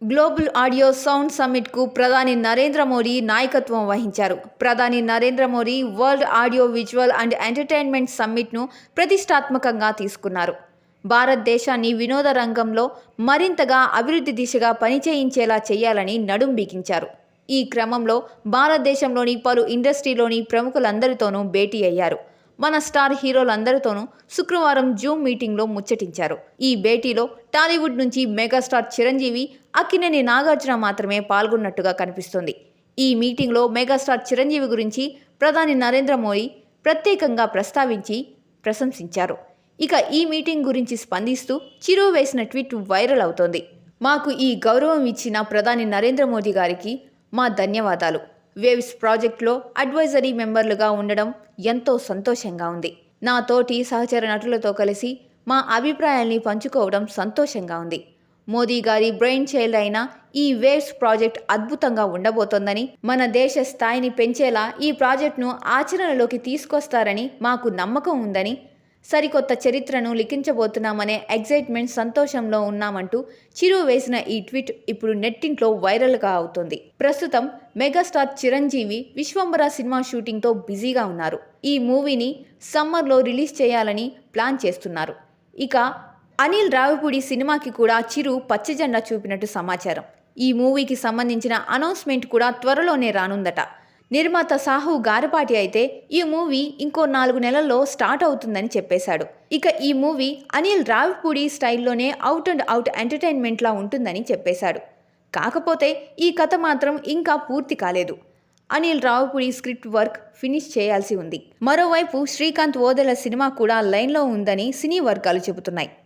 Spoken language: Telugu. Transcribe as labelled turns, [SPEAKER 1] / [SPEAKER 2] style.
[SPEAKER 1] గ్లోబల్ ఆడియో సౌండ్ సమ్మిట్కు ప్రధాని నరేంద్ర మోడీ నాయకత్వం వహించారు. ప్రధాని Narendra Modi world audio visual and entertainment సమ్మిట్ను ప్రతిష్టాత్మకంగా తీసుకున్నారు. భారతదేశాన్ని వినోద రంగంలో మరింతగా అభివృద్ధి దిశగా పనిచేయించేలా చేయాలని నడుం బిగించారు. ఈ క్రమంలో భారతదేశంలోని పలు ఇండస్ట్రీలోని ప్రముఖులందరితోనూ భేటీ అయ్యారు. మన స్టార్ హీరోలందరితోనూ శుక్రవారం జూమ్ మీటింగ్లో ముచ్చటించారు. ఈ భేటీలో టాలీవుడ్ నుంచి మెగాస్టార్ చిరంజీవి, అక్కినేని నాగార్జున మాత్రమే పాల్గొన్నట్టుగా కనిపిస్తోంది. ఈ మీటింగ్లో మెగాస్టార్ చిరంజీవి గురించి ప్రధాని నరేంద్ర మోడీ ప్రత్యేకంగా ప్రస్తావించి ప్రశంసించారు. ఇక ఈ మీటింగ్ గురించి స్పందిస్తూ చిరు వేసిన ట్వీట్ వైరల్ అవుతోంది. మాకు ఈ గౌరవం ఇచ్చిన ప్రధాని నరేంద్ర మోదీ గారికి మా ధన్యవాదాలు. వేవ్స్ ప్రాజెక్టులో అడ్వైజరీ మెంబర్లుగా ఉండడం ఎంతో సంతోషంగా ఉంది. నా తోటి సహచర నటులతో కలిసి మా అభిప్రాయాల్ని పంచుకోవడం సంతోషంగా ఉంది. మోదీ గారి బ్రెయిన్ చైల్డ్ అయిన ఈ వేవ్స్ ప్రాజెక్ట్ అద్భుతంగా ఉండబోతోందని, మన దేశ స్థాయిని పెంచేలా ఈ ప్రాజెక్టును ఆచరణలోకి తీసుకొస్తారని మాకు నమ్మకం ఉందని, సరికొత్త చరిత్రను లిఖించబోతున్నామనే ఎగ్జైట్మెంట్, సంతోషంలో ఉన్నామంటూ చిరు వేసిన ఈ ట్వీట్ ఇప్పుడు నెట్టింట్లో వైరల్గా అవుతోంది. ప్రస్తుతం మెగాస్టార్ చిరంజీవి విశ్వంబర సినిమా షూటింగ్తో బిజీగా ఉన్నారు. ఈ మూవీని సమ్మర్లో రిలీజ్ చేయాలని ప్లాన్ చేస్తున్నారు. ఇక అనిల్ రావిపూడి సినిమాకి కూడా చిరు పచ్చజెండా చూపినట్టు సమాచారం. ఈ మూవీకి సంబంధించిన అనౌన్స్మెంట్ కూడా త్వరలోనే రానుందట. నిర్మాత సాహు గారపాటి అయితే ఈ మూవీ ఇంకో 4 నెలల్లో స్టార్ట్ అవుతుందని చెప్పేశాడు. ఇక ఈ మూవీ అనిల్ రావిపూడి స్టైల్లోనే అవుట్ అండ్ అవుట్ ఎంటర్టైన్మెంట్లా ఉంటుందని చెప్పేశాడు. కాకపోతే ఈ కథ మాత్రం ఇంకా పూర్తి కాలేదు. Anil Ravipudi script work finish చేయాల్సి ఉంది. మరోవైపు శ్రీకాంత్ ఓదెల సినిమా కూడా లైన్లో ఉందని సినీ వర్గాలు చెబుతున్నాయి.